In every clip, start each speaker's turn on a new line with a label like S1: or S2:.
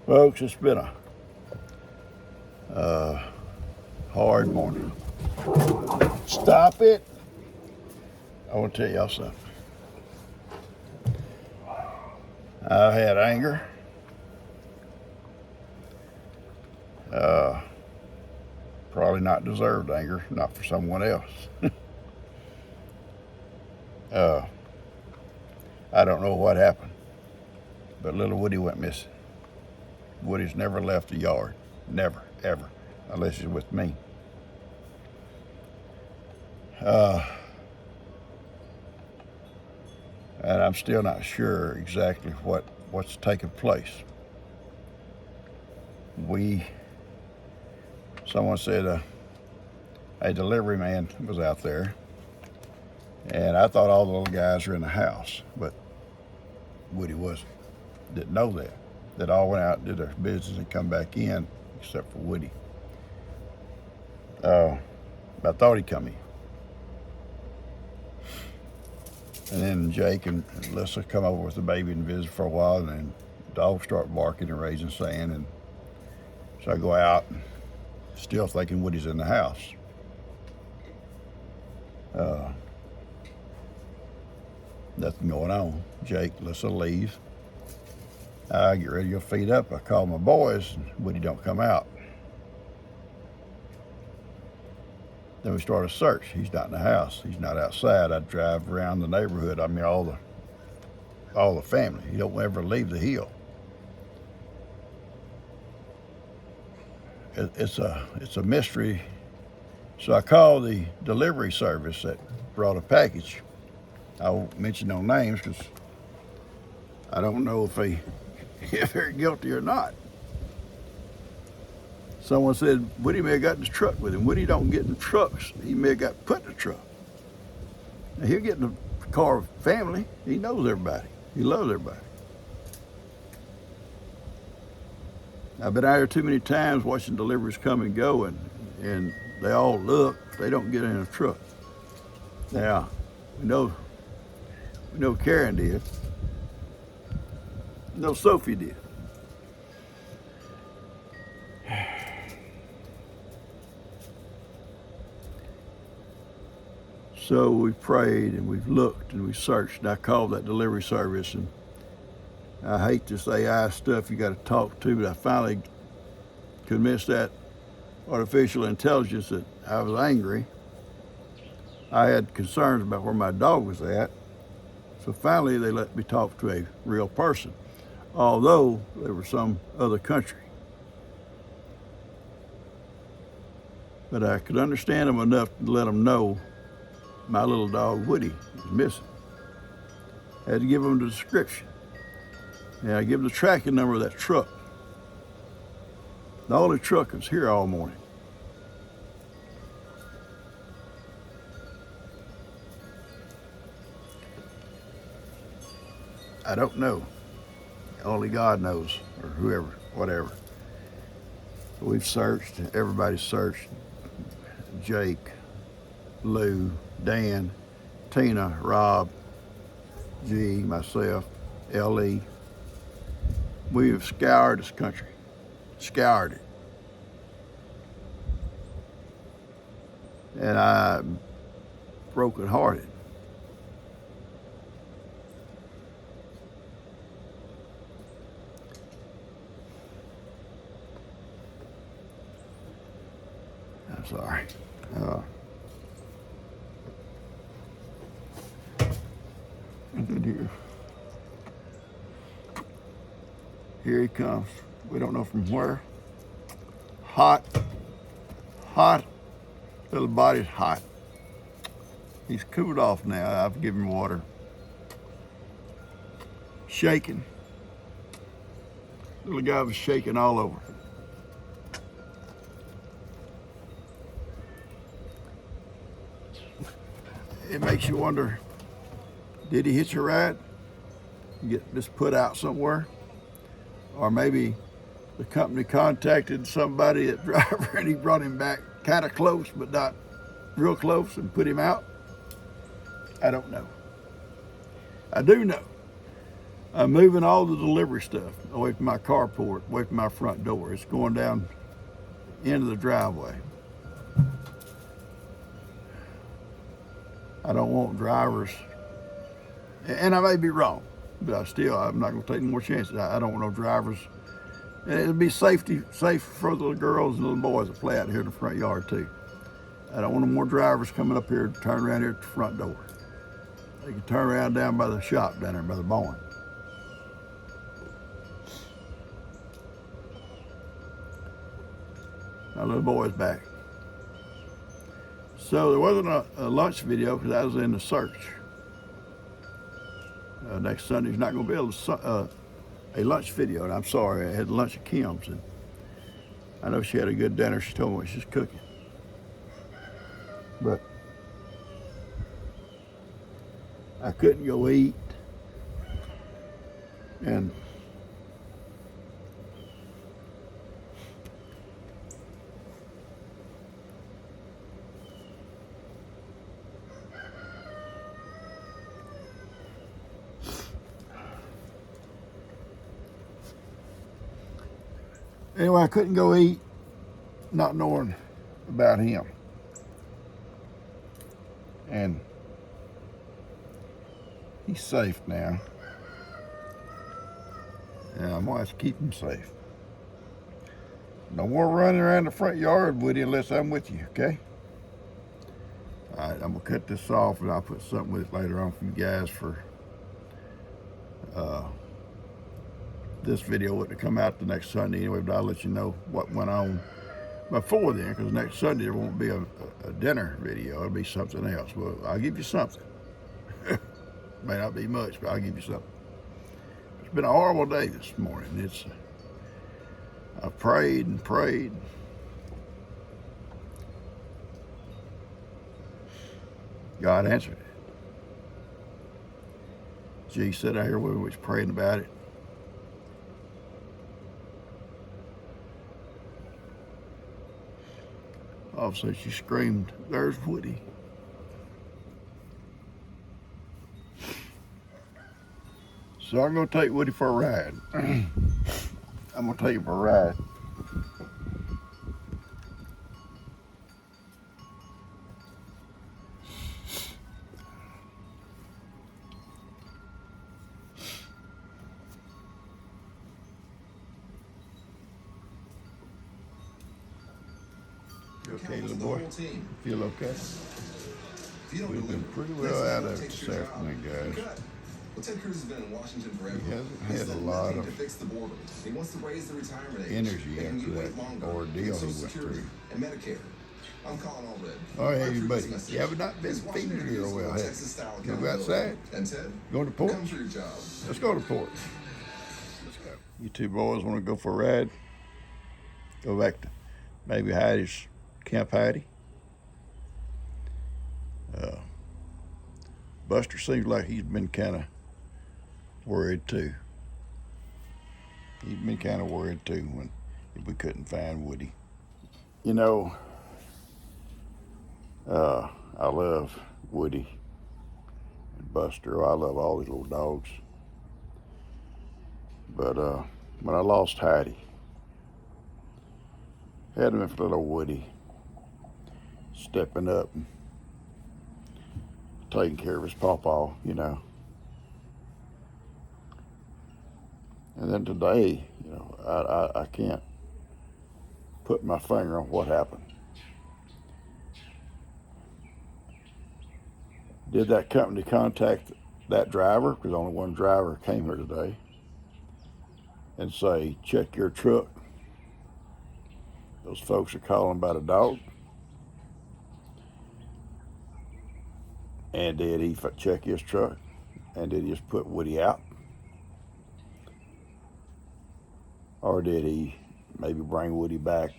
S1: Folks, it's been a hard morning. Stop it. I want to tell y'all something. I've had anger. Probably not deserved anger, not for someone else. I don't know what happened, but little Woody went missing. Woody's never left the yard. Never, ever, unless he's with me. And I'm still not sure exactly what's taking place. Someone said a delivery man was out there, and I thought all the little guys were in the house, but Woody wasn't. Didn't know that. That all went out, did their business, and come back in, except for Woody. I thought he'd come in. And then Jake and Alyssa come over with the baby and visit for a while, and then the dogs start barking and raising sand, and so I go out, and still thinking Woody's in the house. Nothing going on. Jake, Alyssa leave. I get ready to go feed up. I call my boys, and Woody don't come out. Then we start a search. He's not in the house. He's not outside. I drive around the neighborhood. I mean, all the family. He don't ever leave the hill. It's a mystery. So I called the delivery service that brought a package. I won't mention no names because I don't know if they're guilty or not. Someone said Woody may have got in the truck with him. Woody don't get in trucks. He may have got put in the truck. Now he'll get in the car with family. He knows everybody. He loves everybody. I've been out here too many times watching deliveries come and go, and they all look. They don't get in a truck. Now, we know Karen did. We know Sophie did. So we prayed and we've looked and we searched, and I called that delivery service, and I hate this AI stuff you got to talk to, but I finally convinced that artificial intelligence that I was angry. I had concerns about where my dog was at, so finally they let me talk to a real person, although they were some other country. But I could understand them enough to let them know my little dog Woody was missing. I had to give them the description. And I give them the tracking number of that truck. The only truck was here all morning. I don't know. Only God knows, or whoever, whatever. We've searched, everybody's searched. Jake, Lou, Dan, Tina, Rob, G, myself, L.E. We have scoured this country, scoured it. And I'm brokenhearted. I'm sorry. Here he comes. We don't know from where. Hot. Little body's hot. He's cooled off now. I've given him water. Shaking. Little guy was shaking all over. It makes you wonder, did he hitch a ride? Get this put out somewhere? Or maybe the company contacted somebody at driver and he brought him back kind of close, but not real close, and put him out. I don't know. I do know I'm moving all the delivery stuff away from my carport, away from my front door. It's going down into the driveway. I don't want drivers, and I may be wrong, but I'm not going to take no more chances. I don't want no drivers. And it'll be safe for the little girls and little boys that play out here in the front yard too. I don't want no more drivers coming up here to turn around here at the front door. They can turn around down by the shop down there by the barn. My little boy's back. So there wasn't a lunch video because I was in the search. Next Sunday's not going to be able to a lunch video, and I'm sorry, I had lunch at Kim's, and I know she had a good dinner. She told me what she's cooking, but I couldn't go eat, and anyway, I couldn't go eat not knowing about him. And he's safe now. And I'm gonna have to keep him safe. No more running around the front yard, Woody, unless I'm with you, okay? All right, I'm gonna cut this off and I'll put something with it later on for you guys for this video wouldn't come out the next Sunday anyway, but I'll let you know what went on before then, because next Sunday there won't be a dinner video. It'll be something else. Well, I'll give you something. May not be much, but I'll give you something. It's been a horrible day this morning. I prayed and prayed. God answered it. G sat out here when we was praying about it. All of a sudden she screamed, "There's Woody." So I'm gonna take Woody for a ride. I'm gonna take him for a ride. You okay, little boy? Feel okay? We've been pretty well out of it this afternoon, guys.
S2: Well, Ted Cruz has been in Washington forever.
S1: He hasn't had a lot of
S2: fix the border. He wants to raise the retirement age,
S1: energy after that ordeal he went through.
S2: And Medicare. I'm calling all red.
S1: Oh, hey, buddy. You have not been feeding real well, have you? Go outside?
S2: And Ted,
S1: go to the porch?
S2: Come for your job.
S1: Let's go to the porch. Let's go. You two boys want to go for a ride? Go back to maybe Heidi's Camp Heidi. Buster seems like he's been kind of worried too. He'd been kind of worried too when if we couldn't find Woody. You know, I love Woody and Buster. I love all these little dogs. But when I lost Heidi, had him for little Woody stepping up and taking care of his pawpaw, you know. And then today, you know, I can't put my finger on what happened. Did that company contact that driver, because only one driver came here today, and say, check your truck? Those folks are calling about a dog. And did he check his truck? And did he just put Woody out? Or did he maybe bring Woody back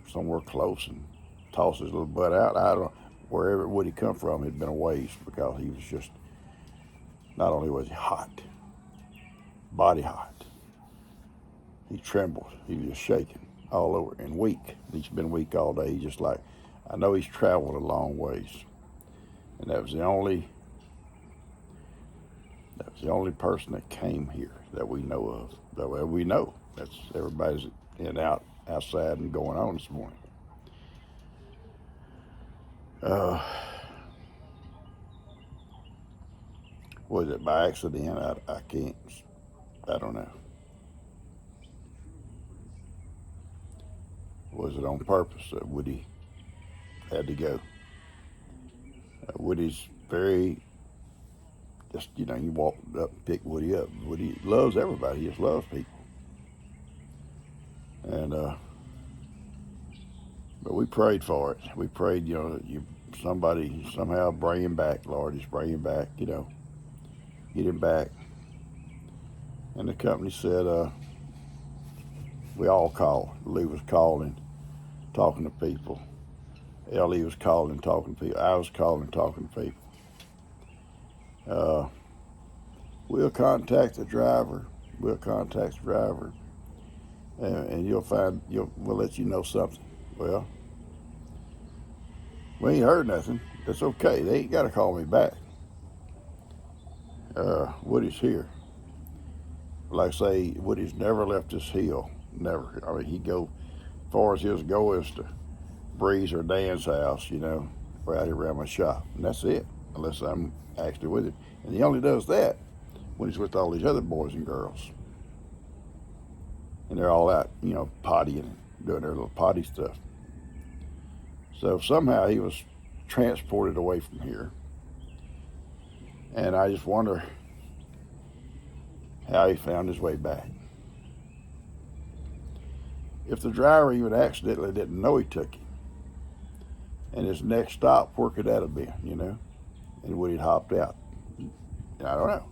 S1: somewhere close and toss his little butt out? I don't know. Wherever Woody come from, had been a ways, because he was just, not only was he hot, body hot, he trembled. He was just shaking all over and weak. He's been weak all day. He's just like, I know he's traveled a long ways. And that was the only It's the only person that came here that we know of. That way we know. That's everybody's outside and going on this morning. Was it by accident? I can't. I don't know. Was it on purpose that Woody had to go? Woody's very, just, you walk up and pick Woody up. Woody loves everybody. He just loves people. And, but we prayed for it. We prayed, somebody somehow bring him back, Lord. Just bring him back, get him back. And the company said, we all called. Lou was calling, talking to people. Ellie was calling, talking to people. I was calling, talking to people. We'll contact the driver. We'll and we'll let you know something. Well, we ain't heard nothing. That's okay. They ain't got to call me back. Woody's here. Like I say, Woody's never left this hill. Never. I mean, he'd go as far as his go is to Breeze or Dan's house, right around my shop. And that's it, unless I'm actually with him. And he only does that when he's with all these other boys and girls. And they're all out, pottying and doing their little potty stuff. So somehow he was transported away from here. And I just wonder how he found his way back. If the driver even accidentally didn't know he took him, and his next stop, where could that have been, And Woody hopped out. I don't know.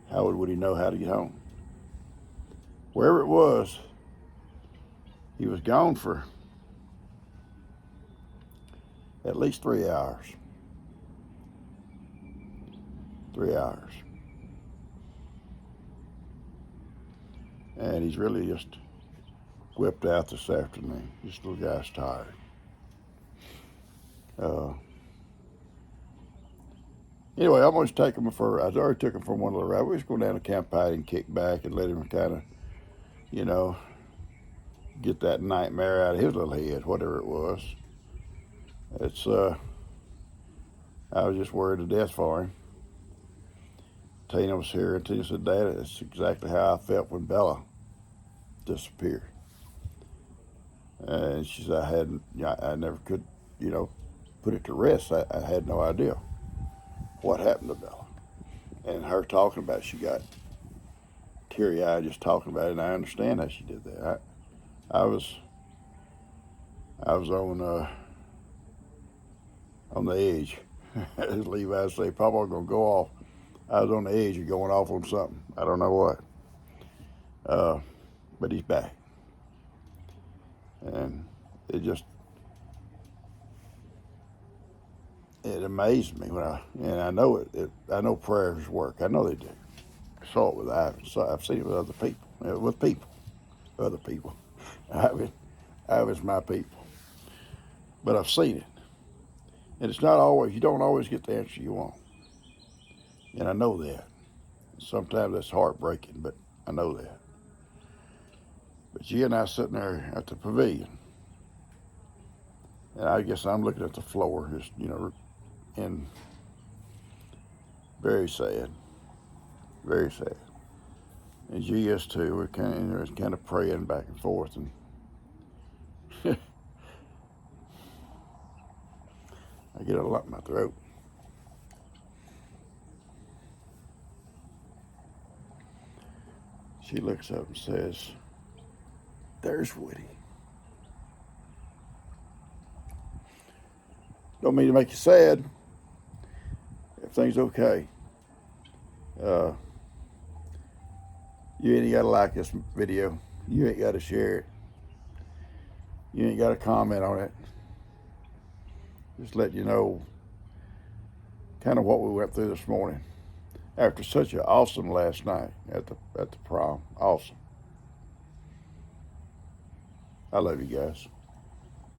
S1: How would Woody know how to get home? Wherever it was, he was gone for at least 3 hours. 3 hours. And he's really just whipped out this afternoon. This little guy's tired. Anyway, I'm going to take him I already took him for one little ride. We was going down to Camp Patty and kick back and let him kind of, get that nightmare out of his little head, whatever it was. I was just worried to death for him. Tina was here, and Tina said, Dad, that's exactly how I felt when Bella disappeared. And she said, I never could, put it to rest. I had no idea what happened to Bella. And her talking about it, she got teary-eyed just talking about it, and I understand how she did that. I was on the edge. As Levi say, Papa gonna go off. I was on the edge of going off on something. I don't know what. But he's back. And it amazed me I know I know prayers work. I know they do. I saw it with Ivan. I've seen it with other people. Other people. Ivan's my people. But I've seen it. And it's not always, you don't always get the answer you want. And I know that. Sometimes that's heartbreaking, but I know that. But Gia and I sitting there at the pavilion, and I guess I'm looking at the floor, just, and very sad, very sad. And Gia is too. We're kind of praying back and forth, and I get a lump in my throat. She looks up and says, there's Woody. Don't mean to make you sad. Everything's okay. You ain't got to like this video. You ain't got to share it. You ain't got to comment on it. Just let you know kind of what we went through this morning after such an awesome last night at the prom. Awesome. I love you guys.